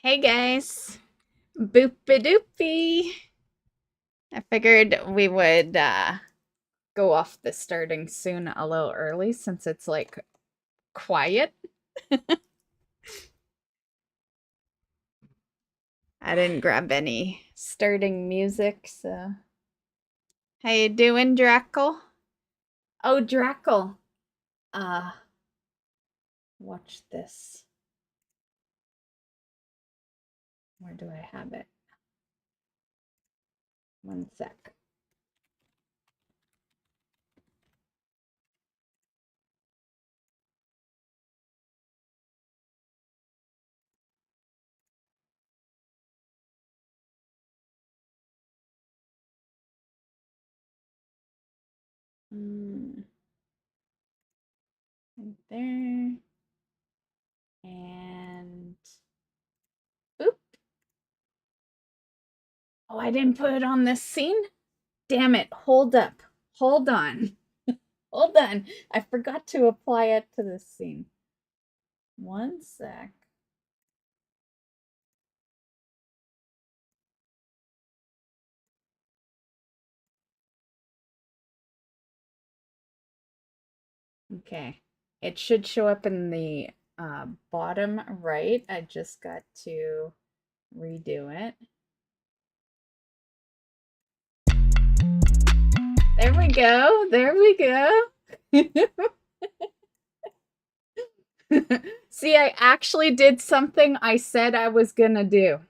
Hey guys, boopy doopy. I figured we would go off the starting soon a little early since it's like quiet. I didn't grab any starting music, so how you doing, Drackle? Oh, Drackle. Uh, watch this. Where do I have it? One sec. Right there. And oop. Oh, I didn't put it on this scene? Damn it. Hold up. Hold on. Hold on. I forgot to apply it to this scene. One sec. Okay. It should show up in the bottom right. I just got to redo it. There we go. There we go. See, I actually did something I said I was gonna do.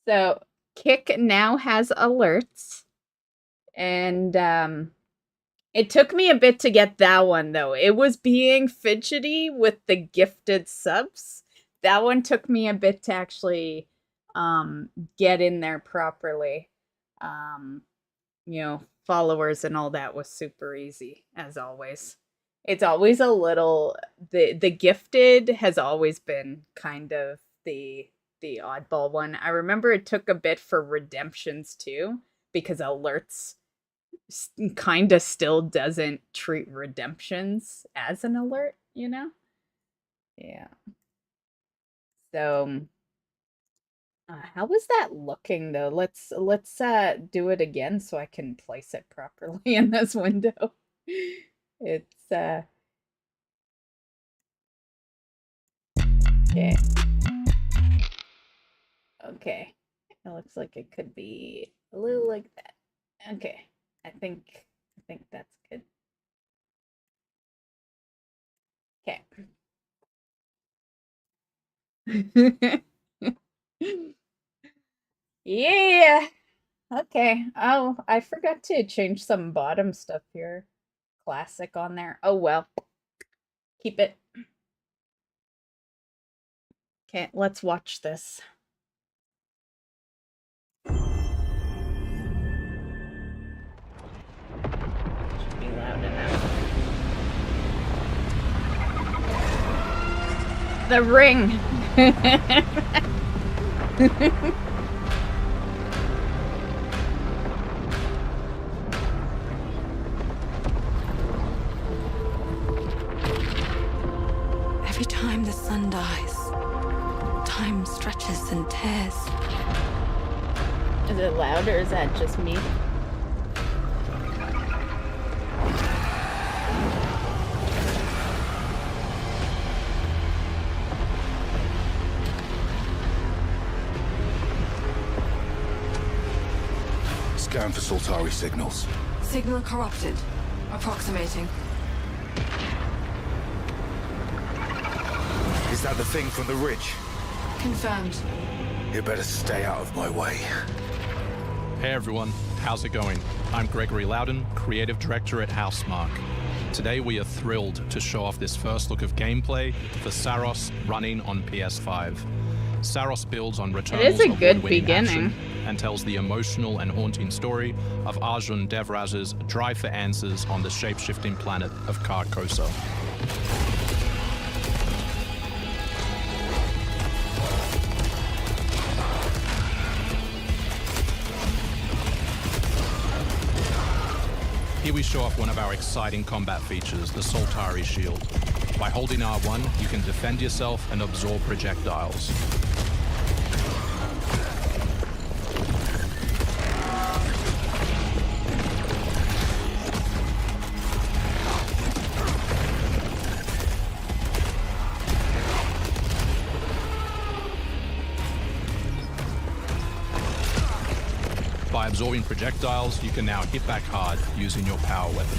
So, Kick now has alerts, and it took me a bit to get that one, though. It was being fidgety with the gifted subs. That one took me a bit to actually get in there properly. Followers and all that was super easy, as always. It's always a little the gifted has always been kind of the oddball one. I remember it took a bit for redemptions too, because alerts kind of still doesn't treat redemptions as an alert, you know? Yeah. So, how was that looking though? Let's do it again so I can place it properly in this window. It's okay. Okay. It looks like it could be a little like that. Okay. I think that's good. Okay. Yeah. Okay. Oh, I forgot to change some bottom stuff here. Classic on there. Oh well. Keep it. Okay, let's watch this. Should be loud enough. The ring. Every time the sun dies, time stretches and tears. Is it loud or is that just me? Scan for Soltari signals. Signal corrupted. Approximating. Is that the thing from the ridge? Confirmed. You better stay out of my way. Hey everyone, how's it going? I'm Gregory Loudon, Creative Director at Housemarque. Today we are thrilled to show off this first look of gameplay for Saros running on PS5. Saros builds on Returnal's award-winning action and tells the emotional and haunting story of Arjun Devraj's drive for answers on the shape-shifting planet of Carcosa. Here we show off one of our exciting combat features, the Soltari Shield. By holding R1, you can defend yourself and absorb projectiles. By absorbing projectiles, you can now hit back hard using your power weapon.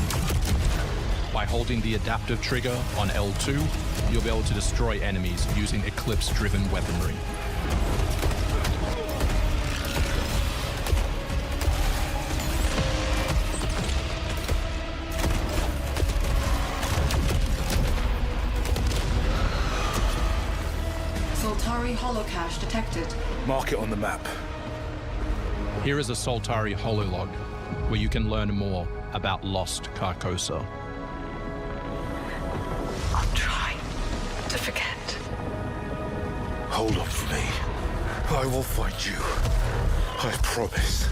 By holding the adaptive trigger on L2, you'll be able to destroy enemies using eclipse-driven weaponry. Soltari holocache detected. Mark it on the map. Here is a Soltari hololog, where you can learn more about lost Carcosa. I'll try to forget. Hold on for me. I will find you. I promise.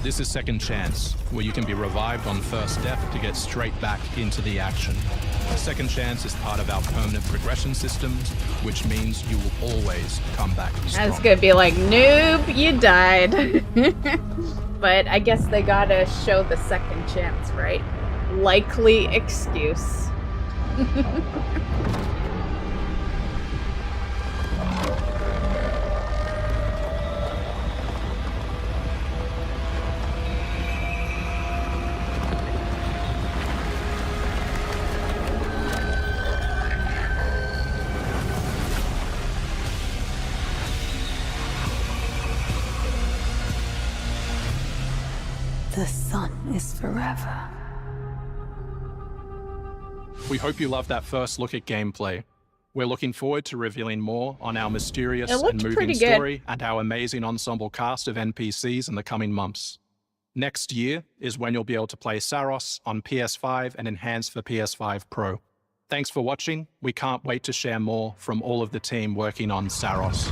This is Second Chance, where you can be revived on first death to get straight back into the action. Second Chance is part of our permanent progression systems, which means you will always come back strong. I was gonna be like, noob, you died. But I guess they gotta show the second chance, right? Likely excuse. The sun is forever. We hope you loved that first look at gameplay. We're looking forward to revealing more on our mysterious It looked and moving pretty good. story and our amazing ensemble cast of NPCs in the coming months. Next year is when you'll be able to play Saros on PS5 and enhanced for PS5 Pro. Thanks for watching. We can't wait to share more from all of the team working on Saros.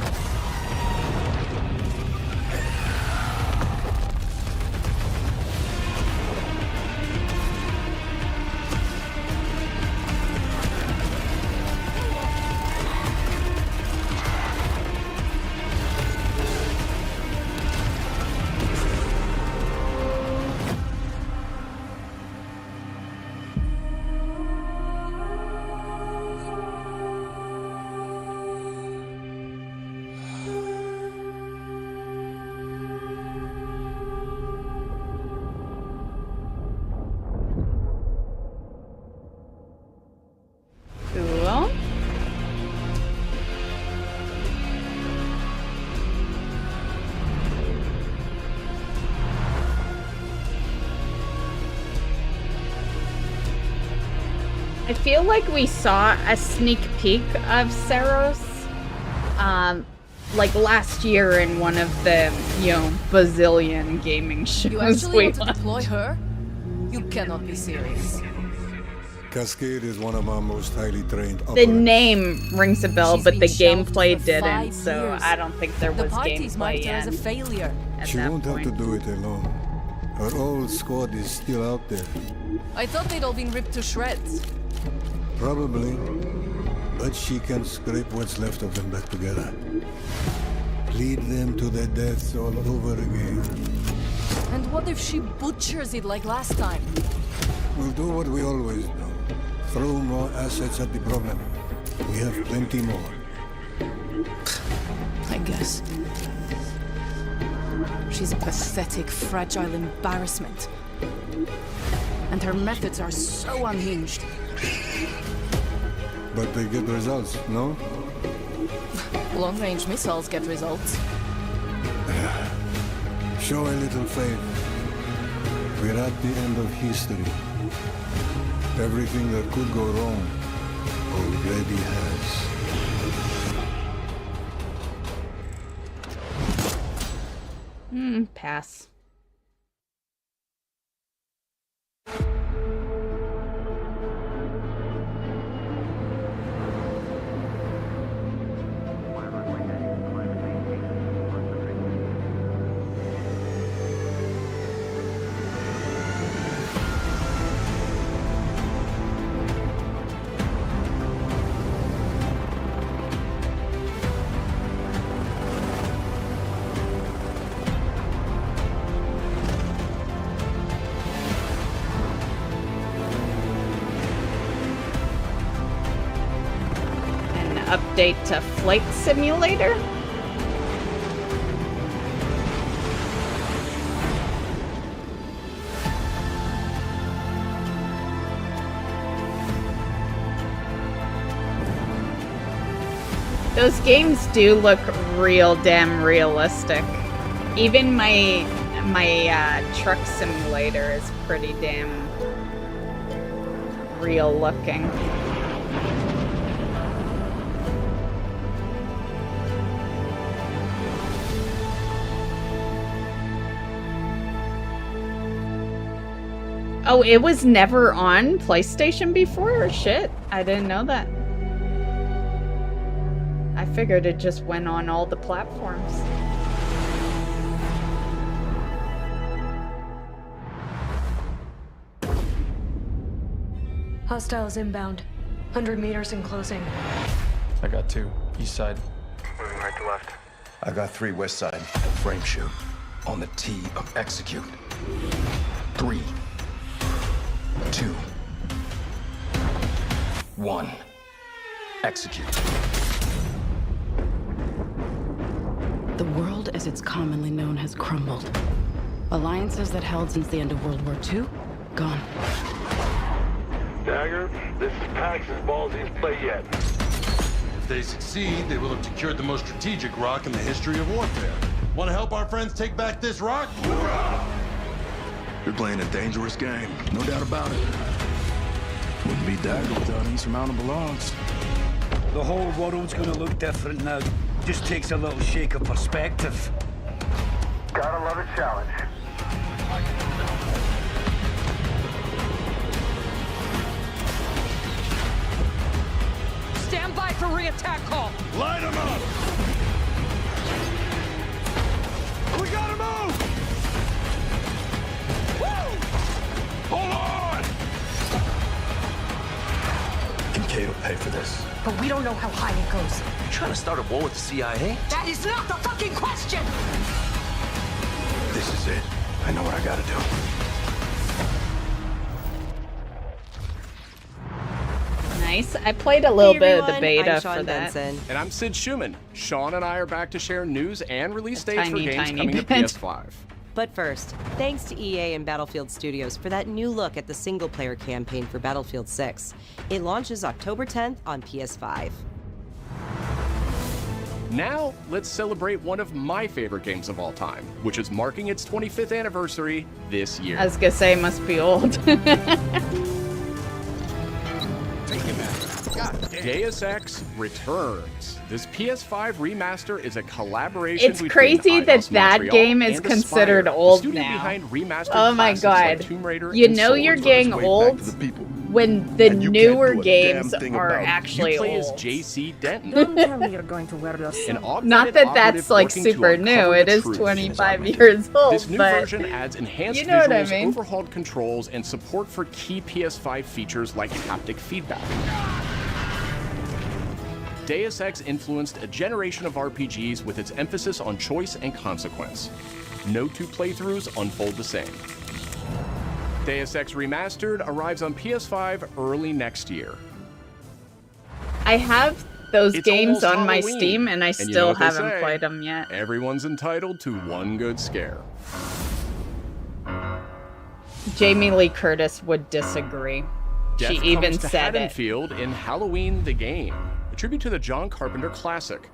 Cool. I feel like we saw a sneak peek of Saros, like last year in one of the, bazillion gaming shows You actually we want to watched. deploy her? You cannot be serious. Cascade is one of our most highly trained The operators. name rings a bell, She's but the been shelved gameplay for didn't, 5 so years. I don't think there The was parties gameplay marked her as a yet failure. at She that won't have to point. do it alone. Her old squad is still out there. I thought they'd all been ripped to shreds. Probably. But she can scrape what's left of them back together. Lead them to their deaths all over again. And what if she butchers it like last time? We'll do what we always do. Throw more assets at the problem. We have plenty more. I guess. She's a pathetic, fragile embarrassment. And her methods are so unhinged. But they get results, no? Long-range missiles get results. Show a little faith. We're at the end of history. Everything that could go wrong already has. Pass. Update to Flight Simulator. Those games do look real damn realistic. Even my truck simulator is pretty damn real looking. Oh, it was never on PlayStation before? Shit, I didn't know that. I figured it just went on all the platforms. Hostiles inbound. 100 meters and closing. I got 2. East side. Moving right to left. I got 3 west side. Frame shoot. On the T of execute. 3, 2, 1. Execute. The world as it's commonly known has crumbled. Alliances that held since the end of World War II, gone. Dagger, this is Pax's ballsiest play yet. If they succeed, they will have secured the most strategic rock in the history of warfare. Want to help our friends take back this rock? Hoorah! You're playing a dangerous game, no doubt about it. Wouldn't be Dagger without insurmountable odds. The whole world's gonna look different now. Just takes a little shake of perspective. Gotta love a challenge. Stand by for re-attack call. Light them up! We gotta move! Woo! Hold on! Kincaid will pay for this. But we don't know how high it goes. You trying to start a war with the CIA? That is not the fucking question! This is it. I know what I gotta do. Nice. I played a little bit of the beta for that. And I'm Sid Schumann. Sean and I are back to share news and release dates for Tiny, games tiny coming to bit. PS5. But first, thanks to EA and Battlefield Studios for that new look at the single-player campaign for Battlefield 6. It launches October 10th on PS5. Now, let's celebrate one of my favorite games of all time, which is marking its 25th anniversary this year. I was gonna say, it must be old. Deus Ex returns. This PS5 remaster is a collaboration It's between crazy that Eidos that Montreal game is and considered Aspyr, the old studio now. behind remastered Oh my classics god. like Tomb Raider You and know Swords you're on getting its way old back to the people. when the And you newer can't do a damn games thing are about it. actually You play old. as JC Denton. Don't tell me you're going to wear those. An augmented Not that that's operative like working to super new. uncover It the is truth. 25 years old, This new but version adds enhanced you know what I visuals, mean. overhauled controls, and support for key PS5 features like haptic feedback. Deus Ex influenced a generation of RPGs with its emphasis on choice and consequence. No two playthroughs unfold the same. Deus Ex Remastered arrives on PS5 early next year. I have those It's games almost on my Halloween, Steam and I and you know still what they haven't say, played them yet. Everyone's entitled to one good scare. Jamie Lee Curtis would disagree. Death She even comes to said it. Haddonfield in Halloween the Game, a tribute to the John Carpenter classic.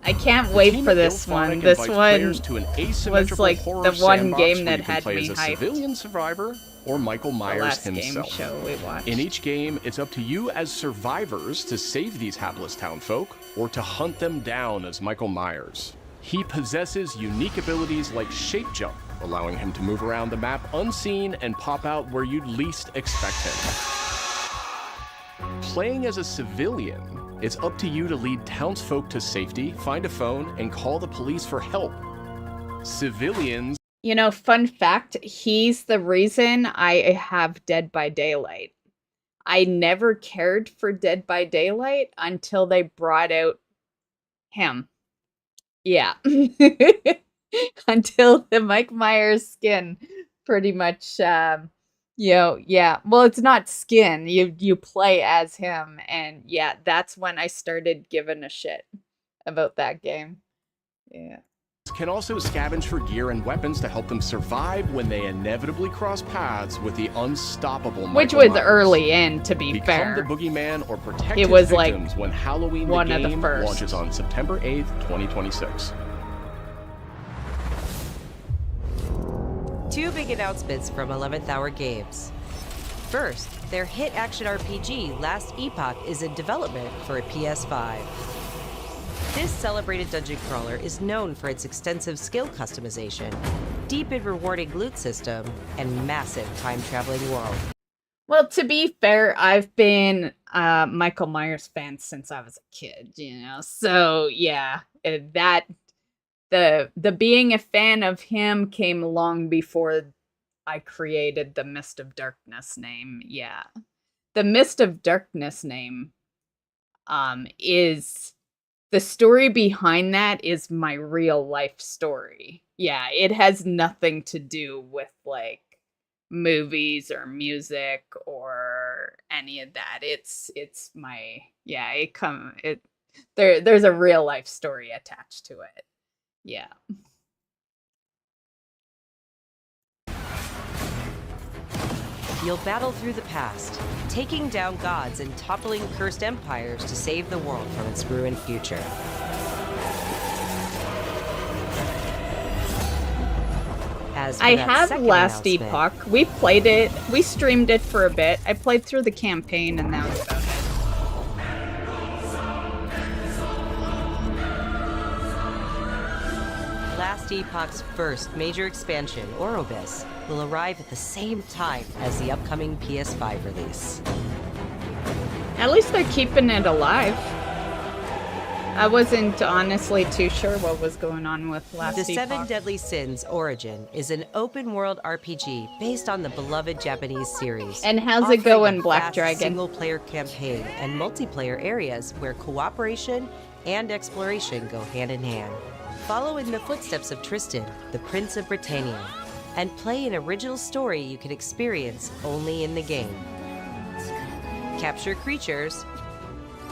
I can't wait for this one. This one was like the one game that had me hyped. As a hyped. civilian survivor or Michael Myers last himself. game show we watched. In each game, it's up to you as survivors to save these hapless townfolk or to hunt them down as Michael Myers. He possesses unique abilities like shape jump, allowing him to move around the map unseen and pop out where you'd least expect him. Playing as a civilian, it's up to you to lead townsfolk to safety, find a phone, and call the police for help. Civilians... You know, fun fact, he's the reason I have Dead by Daylight. I never cared for Dead by Daylight until they brought out him. Yeah. Until the Mike Myers skin pretty much, yeah. Well, it's not skin. You play as him. And yeah, that's when I started giving a shit about that game. Yeah. Can also scavenge for gear and weapons to help them survive when they inevitably cross paths with the unstoppable Which Michael was Myers. early in, to be Become fair. the boogeyman or protect It his was like victims when Halloween one the of the Game first. launches on September 8th, 2026. Two big announcements from 11th Hour Games. First, their hit action RPG Last Epoch is in development for a PS5. This celebrated dungeon crawler is known for its extensive skill customization, deep and rewarding loot system, and massive time-traveling world. Well, to be fair, I've been a Michael Myers fan since I was a kid, you know? So, yeah, that... The being a fan of him came long before I created the Mist of Darkness name. Yeah. The Mist of Darkness name is... The story behind that is my real life story. Yeah, it has nothing to do with, like, movies or music or any of that. It's my... Yeah, there's a real life story attached to it. Yeah. You'll battle through the past, taking down gods and toppling cursed empires to save the world from its ruined future. I have Last Epoch. We played it. We streamed it for a bit. I played through the campaign and that was about it. Last Epoch's first major expansion, Orobis, will arrive at the same time as the upcoming PS5 release. At least they're keeping it alive. I wasn't honestly too sure what was going on with Last Epoch. The Seven Deadly Sins Origin is an open-world RPG based on the beloved Japanese series. And how's it going, Black fast Dragon? Single-player campaign and multiplayer areas where cooperation and exploration go hand in hand. Follow in the footsteps of Tristan, the Prince of Britannia, and play an original story you can experience only in the game. Capture creatures,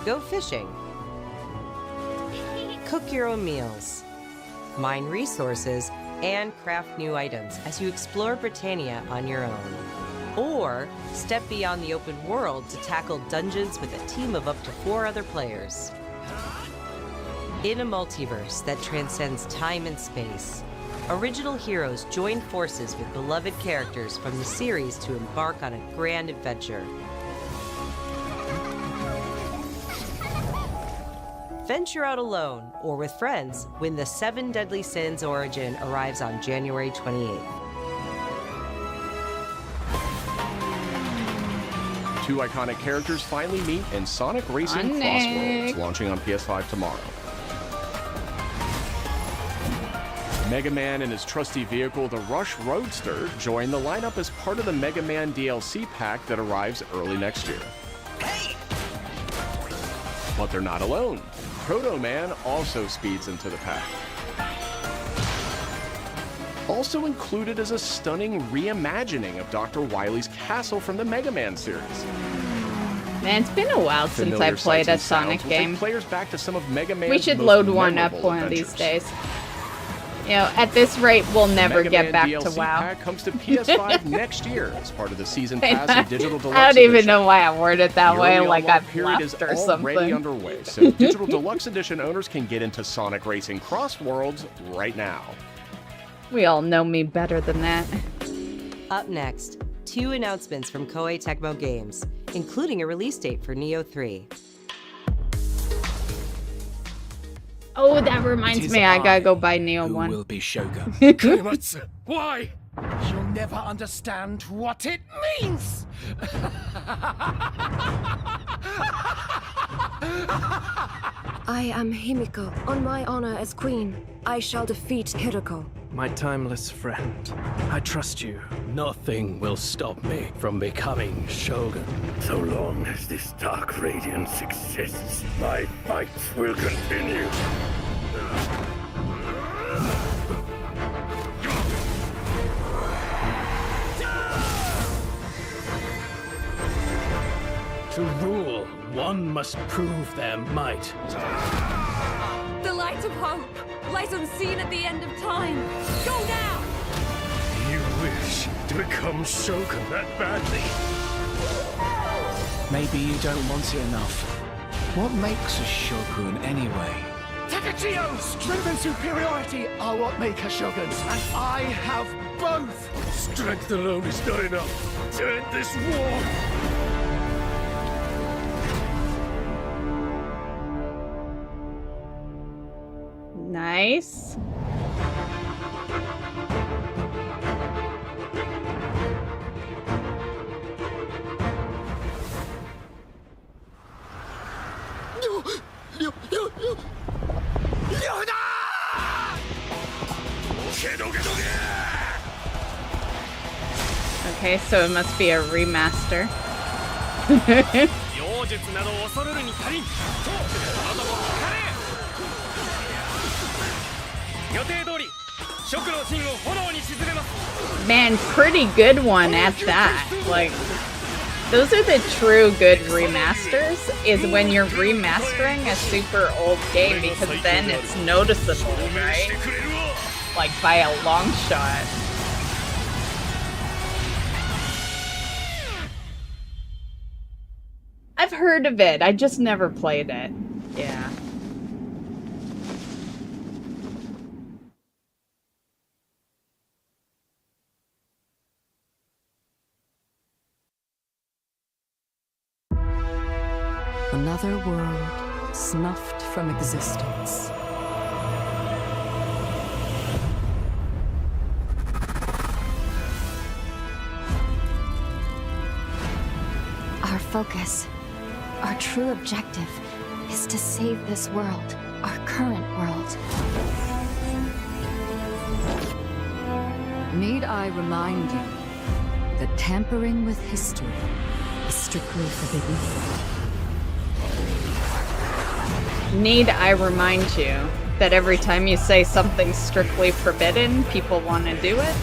go fishing, cook your own meals, mine resources, and craft new items as you explore Britannia on your own. Or step beyond the open world to tackle dungeons with a team of up to 4 other players. In a multiverse that transcends time and space, original heroes join forces with beloved characters from the series to embark on a grand adventure. Venture out alone or with friends when the Seven Deadly Sins Origin arrives on January 28th. Two iconic characters finally meet in Sonic Racing Crossworlds, launching on PS5 tomorrow. Mega Man and his trusty vehicle, the Rush Roadster, join the lineup as part of the Mega Man DLC pack that arrives early next year. But they're not alone. Proto Man also speeds into the pack. Also included is a stunning reimagining of Dr. Wily's castle from the Mega Man series. Man, it's been a while since I played a Sonic game. Players back to some of Mega Man's We should most load one up memorable one of these adventures. days. You know, at this rate, we'll never Mega get Man back DLC to WoW. pack comes to PS5 next year as part of the season pass and digital deluxe. I don't even edition. know why I worded that The way, early like unlock I've period is left or already something. underway, so digital deluxe edition owners can get into Sonic Racing Cross Worlds right now. We all know me better than that. Up next, 2 announcements from Koei Tecmo Games, including a release date for Neo 3. Oh, that reminds me, I gotta go buy Neo 1. Will be Shogun. Korematsu, why? You'll never understand what it means! I am Himiko. On my honor as queen, I shall defeat Hiroko. My timeless friend, I trust you. Nothing will stop me from becoming Shogun. So long as this dark radiance exists, my fights will continue. To rule, one must prove their might. The light of hope lies unseen at the end of time. Go now! You wish to become Shogun that badly? Maybe you don't want it enough. What makes a Shogun anyway? Takachio! Strength and superiority are what make a Shogun, and I have both! Strength alone is not enough to end this war! Nice. Okay, so it must be a remaster. Man, pretty good one at that. Like, those are the true good remasters, is when you're remastering a super old game, because then it's noticeable, right? Like, by a long shot. I've heard of it, I just never played it. Yeah. Another world snuffed from existence. Our focus, our true objective, is to save this world, our current world. Need I remind you that tampering with history is strictly forbidden? Need I remind you that every time you say something's strictly forbidden, people want to do it?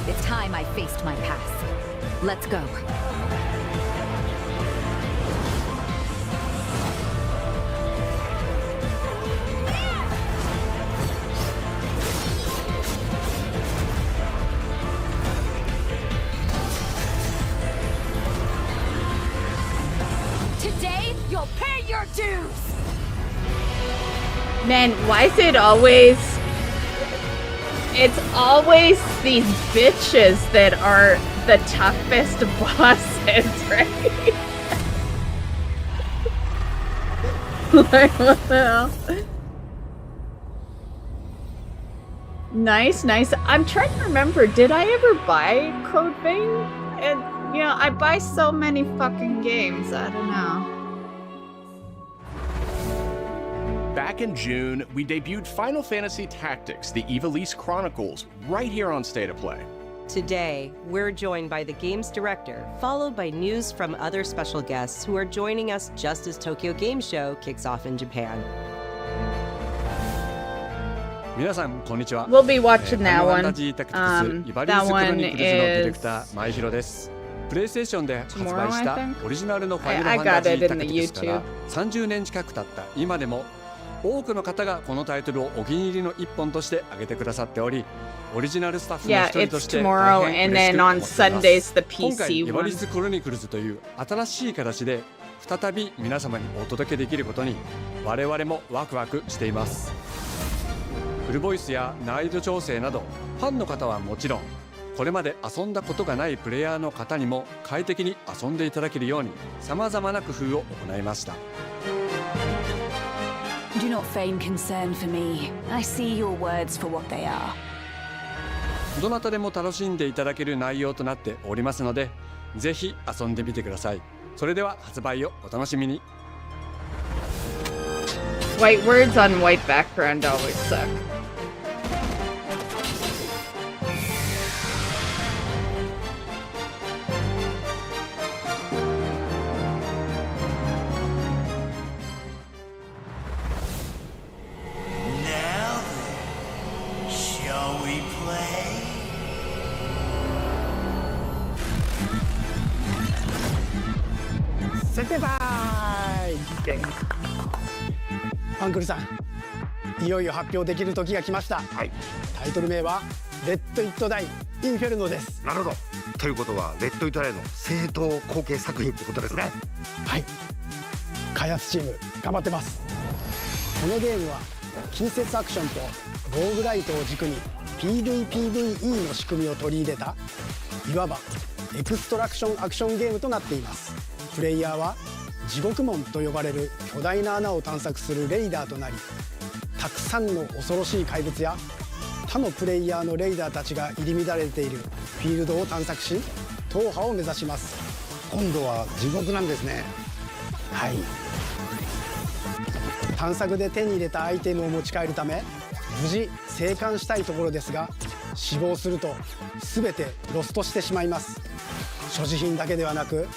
It's time I faced my past. Let's go. Today, you'll pay your dues! Man, why is it always... It's always these bitches that are the toughest bosses, right? Like, what the hell? Nice, nice. I'm trying to remember, did I ever buy Code Vein? And, you know, I buy so many fucking games, I don't know. Back in June, we debuted Final Fantasy Tactics, the Ivalice Chronicles, right here on State of Play. Today, we're joined by the game's director, followed by news from other special guests who are joining us just as Tokyo Game Show kicks off in Japan. We'll be watching that one. That one is プレイステーションで発売し Tomorrow, た I think? オリジナルのファイナル I ファンタジ got it ー in タク the ティクスから YouTube. 30年近く経った今でも多くの方がこのタイトルをお気に入りの一本として挙げてくださっており、オリジナルスタッフの Yeah, 一人 it's として tomorrow, 大変 and 嬉し then く on 思っています。 Sundays, the 今回 PC イバリ one. ス・クロニクルズという新しい形で再び皆様にお届けできることに我々もワクワクしています。フルボイスや難易度調整などファンの方はもちろん、これまで遊んだことがないプレイヤーの方にも快適に遊んでいただけるように様々な工夫を行いました。 Do not feign concern for me. I see your words for what they are. どなたでも楽しんでいただける内容となっておりますので、ぜひ遊んでみてください。それでは発売をお楽しみに。 White words on white background always suck. Now then, shall we play? 設定タイム。アンクルさん、いよいよ発表できる時が来ました。タイトル名はレッド・イット・ダイ・インフェルノです。なるほど。ということはレッド・イット・ダイの正統後継作品ってことですね。はい、開発チーム頑張ってます。このゲームは近接アクションとローグライトを軸に PVPVE の仕組みを取り入れたいわばエクストラクションアクションゲームとなっています。プレイヤーは地獄門と呼ばれる巨大な穴を探索するレイダーとなり、たくさんの恐ろしい怪物や他のプレイヤーのレイダーたちが入り乱れているフィールドを探索し、踏破を目指します。今度は地獄なんですね。はい、探索で手に入れたアイテムを持ち帰るため無事生還したいところですが、死亡すると全てロストしてしまいます。所持品だけではなく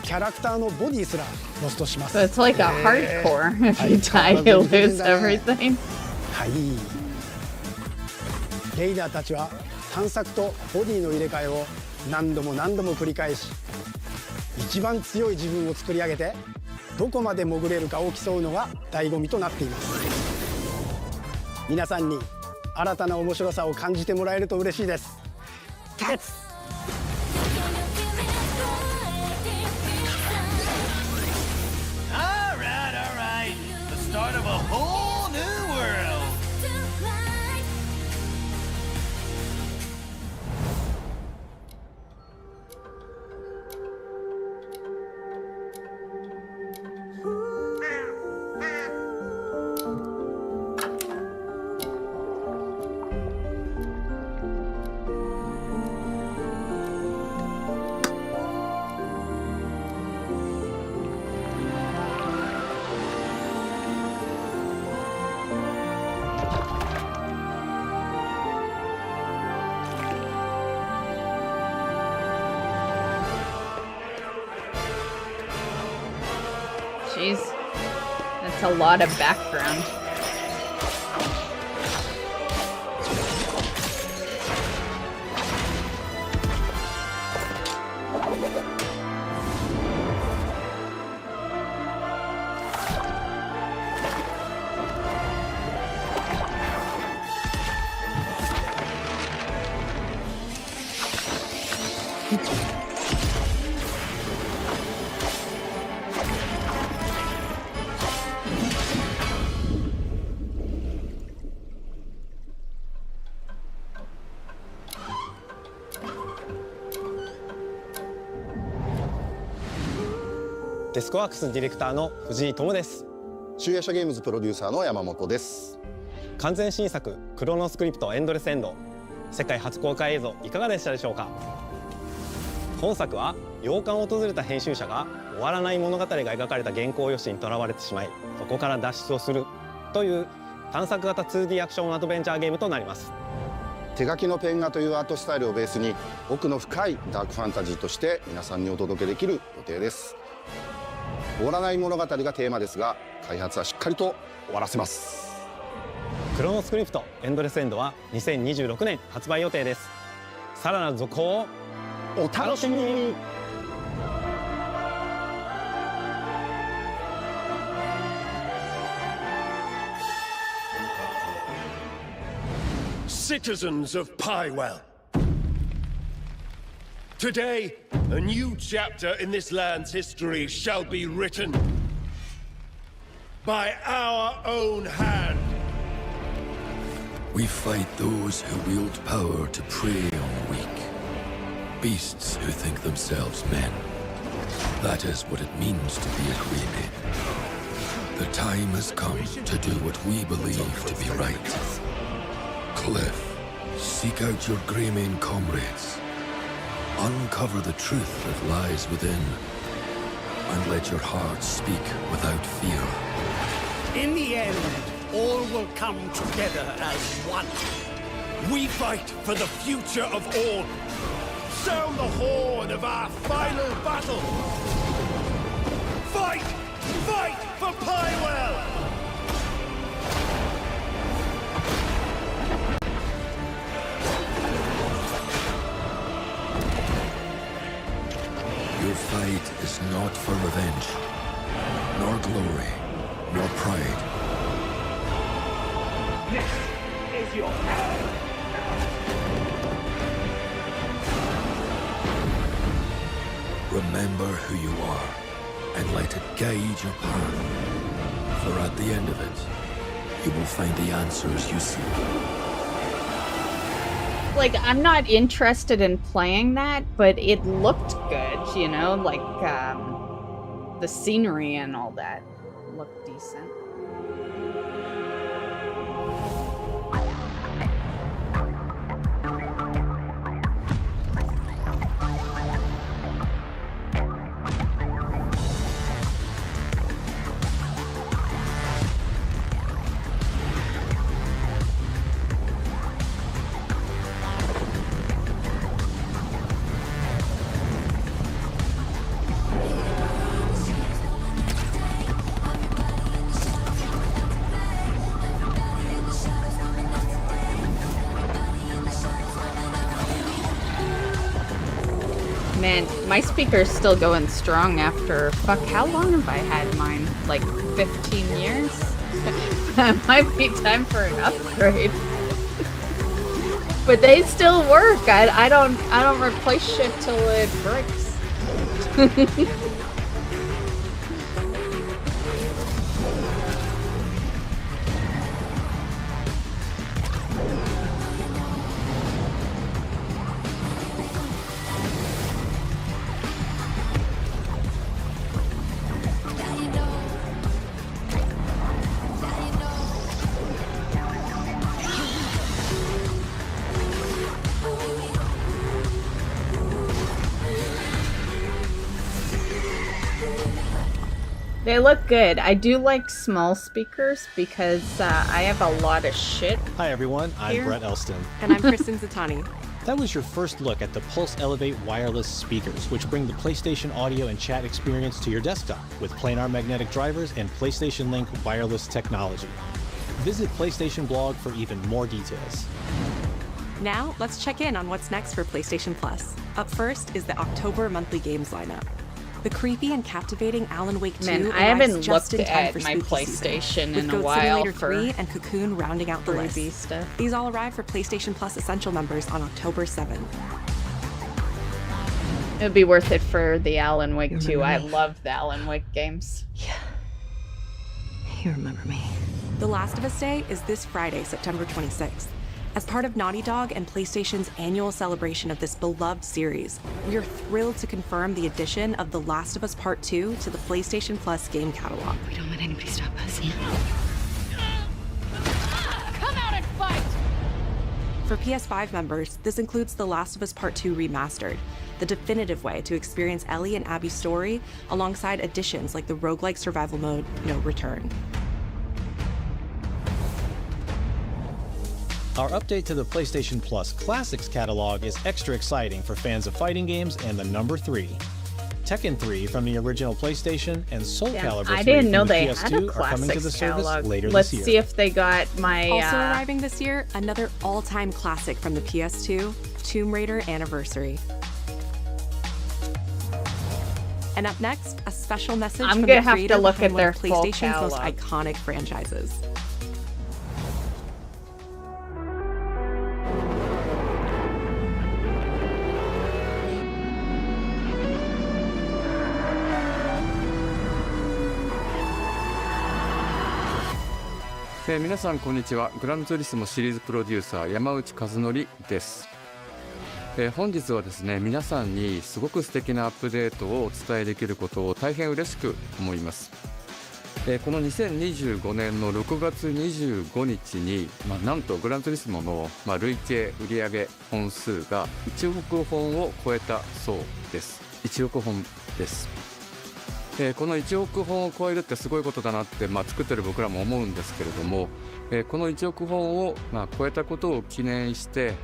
キャラクターのボディすらロストします。So it's like a hardcore. If you die, you lose everything. はい、レイダーたちは探索とボディの入れ替えを何度も何度も繰り返し、一番強い自分を作り上げてどこまで潜れるかを競うのが醍醐味となっています。皆さんに新たな面白さを感じてもらえると嬉しいです。Alright. The start of a whole new world. 'Jeez, that's a lot of background. Desk デスクワークスディレクターの藤井智です。集英社ゲームズプロデューサーの山本です。完全新作クロノスクリプトエンドレスエンド、世界初公開映像いかがでしたでしょうか。本作は洋館を訪れた編集者が終わらない物語が描かれた原稿用紙にとらわれてしまい、そこから脱出をするという探索型 2D アクションアドベンチャーゲームとなります。手書きのペン画というアートスタイルをベースに奥の深いダークファンタジーとして皆さんにお届けできる予定です。終わらない物語がテーマですが、開発はしっかりと終わらせます。クロノスクリプトエンドレスエンドは2026年発売予定です。さらなる続報をお楽しみに。citizens of Pywell. Today, a new chapter in this land's history shall be written by our own hand. We fight those who wield power to prey on the weak. Beasts who think themselves men. That is what it means to be a Greymane. The time has come to do what we believe to be right. Cliff, seek out your Greymane comrades. Uncover the truth that lies within. And let your heart speak without fear. In the end, all will come together as one. We fight for the future of all. Sound the horn of our final battle. Fight! Fight for Pywell! Your fight is not for revenge, nor glory, nor pride. This is your hour. Remember who you are, and let it guide your path. For at the end of it, you will find the answers you seek. Like, I'm not interested in playing that, but it looked good, you know? Like, the scenery and all that looked decent. Man, my speaker's still going strong after, fuck, how long have I had mine? Like 15 years? That might be time for an upgrade. But they still work. I don't replace shit till it breaks. They look good. I do like small speakers because I have a lot of shit. Hi everyone, I'm here. Brett Elston. And I'm Kristen Zatani. That was your first look at the Pulse Elevate wireless speakers, which bring the PlayStation audio and chat experience to your desktop with planar magnetic drivers and PlayStation Link wireless technology. Visit PlayStation blog for even more details. Now, let's check in on what's next for PlayStation Plus. Up first is the October monthly games lineup. The creepy and captivating Alan Wake 2 Man, I haven't just looked in time at for my spooky PlayStation season, in with a Goat while Simulator for 3 and Cocoon rounding out the list. stuff. These all arrive for PlayStation Plus Essential members on October 7th. It would be worth it for the Alan Wake 2. I love the Alan Wake games. Yeah. You remember me. The Last of Us Day is this Friday, September 26th. As part of Naughty Dog and PlayStation's annual celebration of this beloved series, we are thrilled to confirm the addition of The Last of Us Part 2 to the PlayStation Plus game catalog. We don't let anybody stop us. Come out and fight! For PS5 members, this includes The Last of Us Part 2 Remastered, the definitive way to experience Ellie and Abby's story, alongside additions like the roguelike survival mode, No Return. Our update to the PlayStation Plus Classics catalog is extra exciting for fans of fighting games and the number 3. Tekken 3 from the original PlayStation and Soul Calibur 3 I didn't know from the they PS2 had a are coming to the classics service catalog. later Let's this year. see if they got my Also arriving this year, another all-time classic from the PS2, Tomb Raider Anniversary. And up next, a special message I'm from gonna the have creator to look behind at one of their full PlayStation's most catalog. iconic franchises. 皆さんこんにちは。グランツーリスモシリーズプロデューサー山内和則です。本日はですね、皆さんにすごく素敵なアップデートをお伝えできることを大変嬉しく思います。この2025年の6月25日に、なんとグランツーリスモの、累計売上本数が1億本を超えたそうです。1億本です。この1億本を超えるってすごいことだなって、作ってる僕らも思うんですけれども、この1億本を、超えたことを記念して、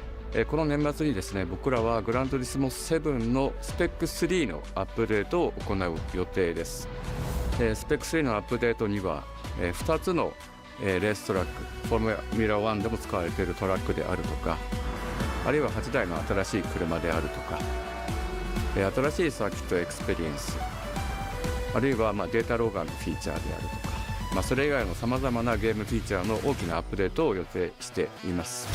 この年末にですね、僕らはグランツーリスモ7のスペック3のアップデートを行う予定です。スペック3のアップデートには、2つの、レーストラック、フォーミュラ1でも使われているトラックであるとか、あるいは8台の新しい車であるとか、新しいサーキットエクスペリエンス、あるいはデータローガンのフィーチャーであるとか、それ以外のさまざまなゲームフィーチャーの大きなアップデートを予定しています。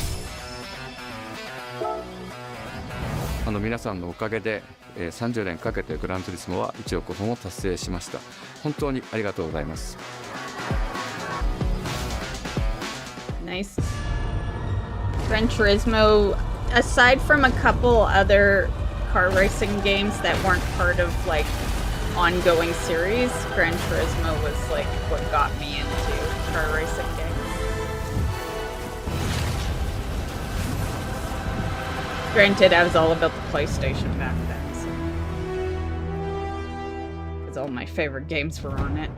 皆さんのおかげで、30年かけてグランツーリスモは1億本を達成しました。本当にありがとうございます。Nice. Gran Turismo, aside from a couple other car racing games that weren't part of like ongoing series, Gran Turismo was like what got me into car racing games. Granted, I was all about the PlayStation back then, so because all my favorite games were on it.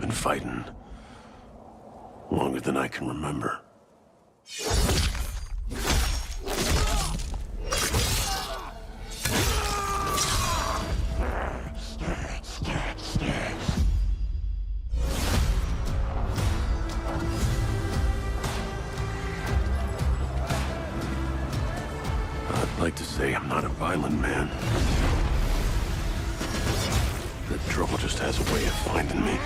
Been fighting longer than I can remember. I'd like to say I'm not a violent man. That trouble just has a way of finding me.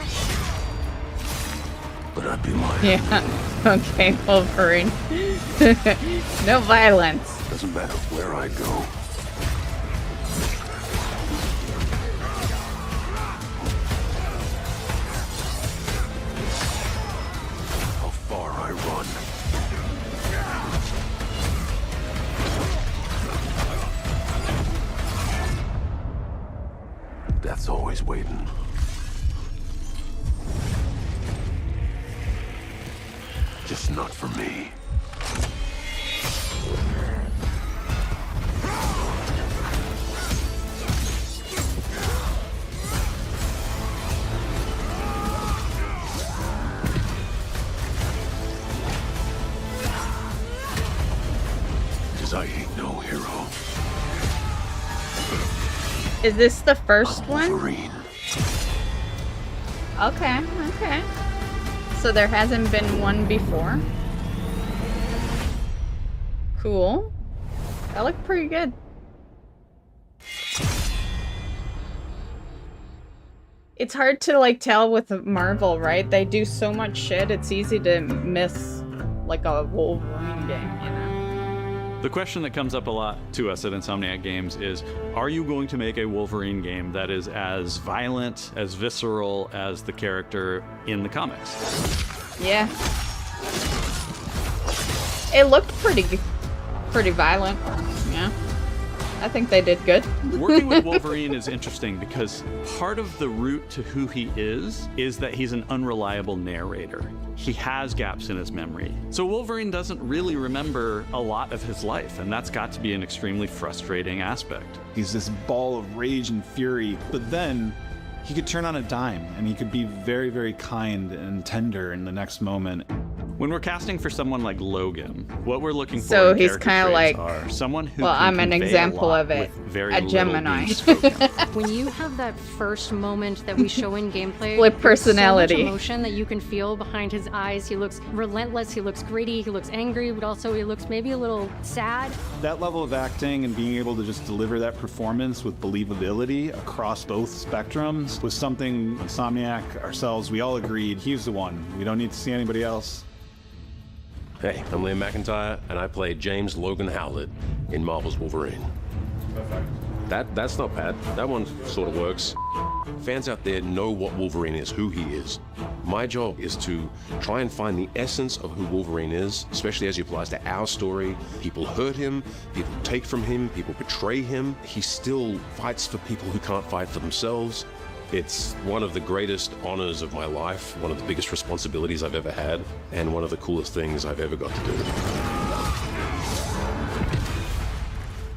But I'd be lying. Yeah. Okay, Wolverine. No violence. Doesn't matter where I go. How far I run. Death's always waiting. Just not for me. Cause I ain't no hero. Is this the first one? Wolverine. Okay, okay. So there hasn't been one before. Cool. That looked pretty good. It's hard to like tell with Marvel, right? They do so much shit, it's easy to miss like a Wolverine game, you know? The question that comes up a lot to us at Insomniac Games is, are you going to make a Wolverine game that is as violent, as visceral as the character in the comics? Yeah. It looked pretty violent. Yeah. I think they did good. Working with Wolverine is interesting because part of the route to who he is that he's an unreliable narrator. He has gaps in his memory. So Wolverine doesn't really remember a lot of his life, and that's got to be an extremely frustrating aspect. He's this ball of rage and fury, but then he could turn on a dime, and he could be very, very kind and tender in the next moment. When we're casting for someone like Logan, what we're looking for So in he's character kind of traits like, are someone who well, can I'm an convey example a lot of it, with very a little Gemini. being spoken. When you have that first moment that we show in gameplay, Flip personality. so much emotion that you can feel behind his eyes. He looks relentless, he looks gritty, he looks angry, but also he looks maybe a little sad. That level of acting and being able to just deliver that performance with believability across both spectrums was something Insomniac, ourselves, we all agreed he's the one. We don't need to see anybody else. Hey, I'm Liam McIntyre, and I play James Logan Howlett in Marvel's Wolverine. Perfect. That's not bad. That one sort of works. Fans out there know what Wolverine is, who he is. My job is to try and find the essence of who Wolverine is, especially as he applies to our story. People hurt him, people take from him, people betray him. He still fights for people who can't fight for themselves. It's one of the greatest honors of my life, one of the biggest responsibilities I've ever had, and one of the coolest things I've ever got to do.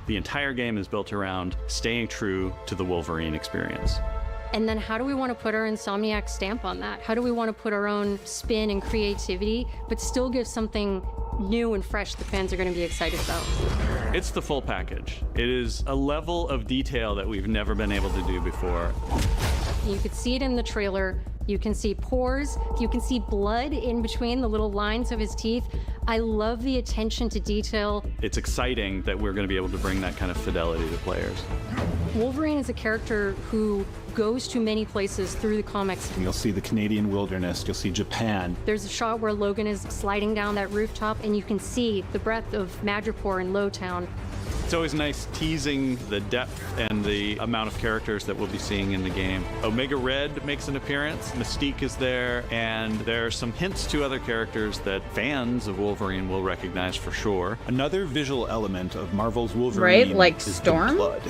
The entire game is built around staying true to the Wolverine experience. And then how do we want to put our Insomniac stamp on that? How do we want to put our own spin and creativity, but still give something new and fresh the fans are going to be excited about? It's the full package. It is a level of detail that we've never been able to do before. You could see it in the trailer. You can see pores. You can see blood in between the little lines of his teeth. I love the attention to detail. It's exciting that we're going to be able to bring that kind of fidelity to players. Wolverine is a character who goes to many places through the comics. You'll see the Canadian wilderness, you'll see Japan. There's a shot where Logan is sliding down that rooftop and you can see the breadth of Madripoor and Lowtown. It's always nice teasing the depth and the amount of characters that we'll be seeing in the game. Omega Red makes an appearance, Mystique is there, and there are some hints to other characters that fans of Wolverine will recognize for sure. Another visual element of Marvel's Wolverine, right? Like is Storm? the blood.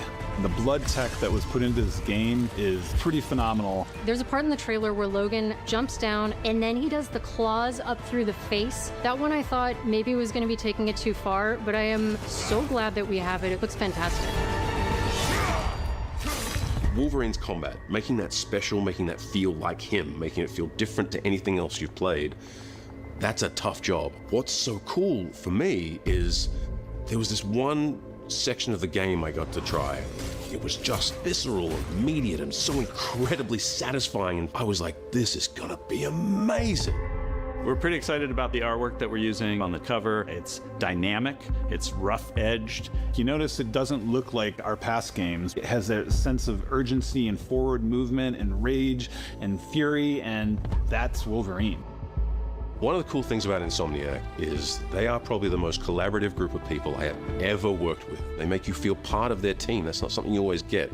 The blood tech that was put into this game is pretty phenomenal. There's a part in the trailer where Logan jumps down and then he does the claws up through the face. That one I thought maybe was going to be taking it too far, but I am so glad that we have it. It looks fantastic. Wolverine's combat, making that special, making that feel like him, making it feel different to anything else you've played, that's a tough job. What's so cool for me is there was this one section of the game I got to try. It was just visceral, immediate, and so incredibly satisfying. And I was like, this is gonna be amazing. We're pretty excited about the artwork that we're using on the cover. It's dynamic, it's rough-edged. You notice it doesn't look like our past games. It has a sense of urgency and forward movement and rage and fury, and that's Wolverine. One of the cool things about Insomniac is they are probably the most collaborative group of people I have ever worked with. They make you feel part of their team. That's not something you always get.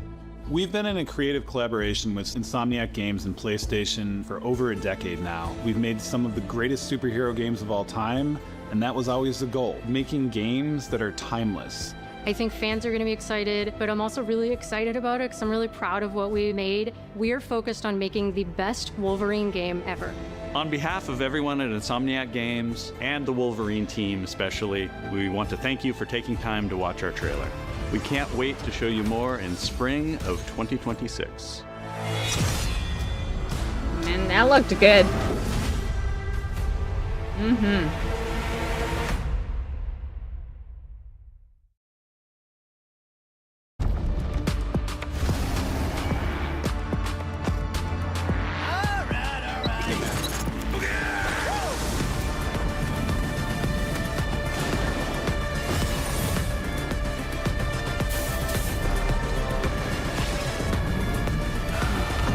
We've been in a creative collaboration with Insomniac Games and PlayStation for over a decade now. We've made some of the greatest superhero games of all time, and that was always the goal, making games that are timeless. I think fans are going to be excited, but I'm also really excited about it because I'm really proud of what we made. We are focused on making the best Wolverine game ever. On behalf of everyone at Insomniac Games and the Wolverine team especially, we want to thank you for taking time to watch our trailer. We can't wait to show you more in spring of 2026. And that looked good. Mm-hmm.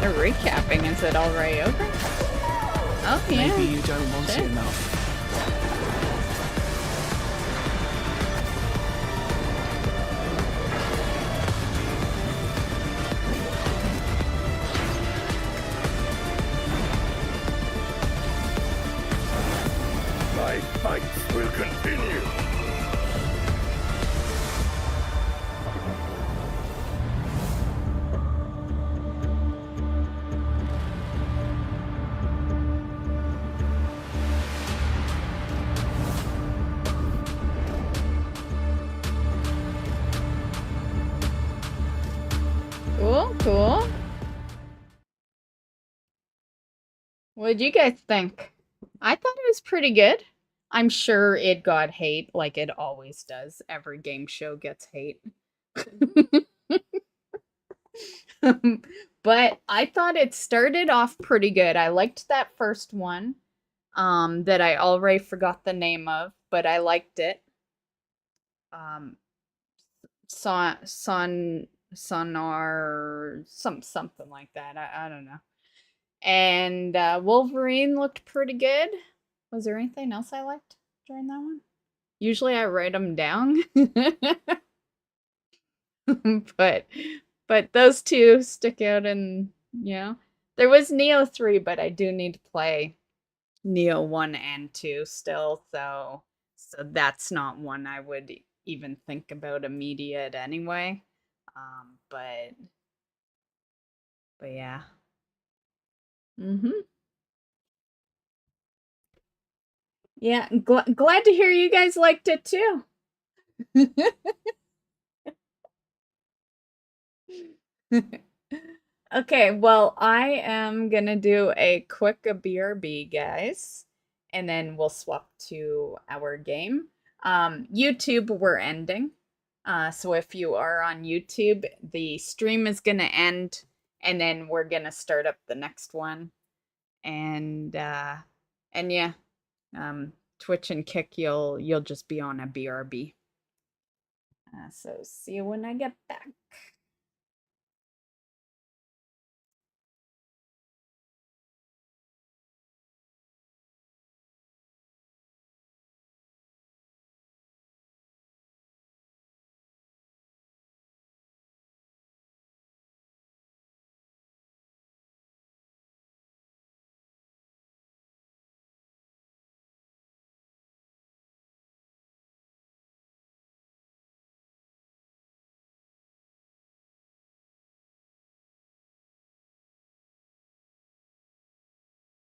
They're recapping. Is it already over? Oh, yeah. Maybe you don't want it enough. My fight will continue. Cool, cool. What'd you guys think? I thought it was pretty good. I'm sure it got hate like it always does. Every game show gets hate. But I thought it started off pretty good. I liked that first one that I already forgot the name of, but I liked it. Sonar something like that. I don't know. And Wolverine looked pretty good. Was there anything else I liked, during that one. Usually I write them down. but those two stick out, and there was Neo 3, but I do need to play Neo 1 and 2 still, so that's not one I would even think about immediate anyway. But yeah. Yeah, glad to hear you guys liked it too. Okay, well, I am gonna do a quick BRB, guys, and then we'll swap to our game. YouTube, we're ending. So if you are on YouTube, the stream is gonna end, and then we're gonna start up the next one. And yeah, Twitch and Kick, you'll just be on a BRB. So see you when I get back.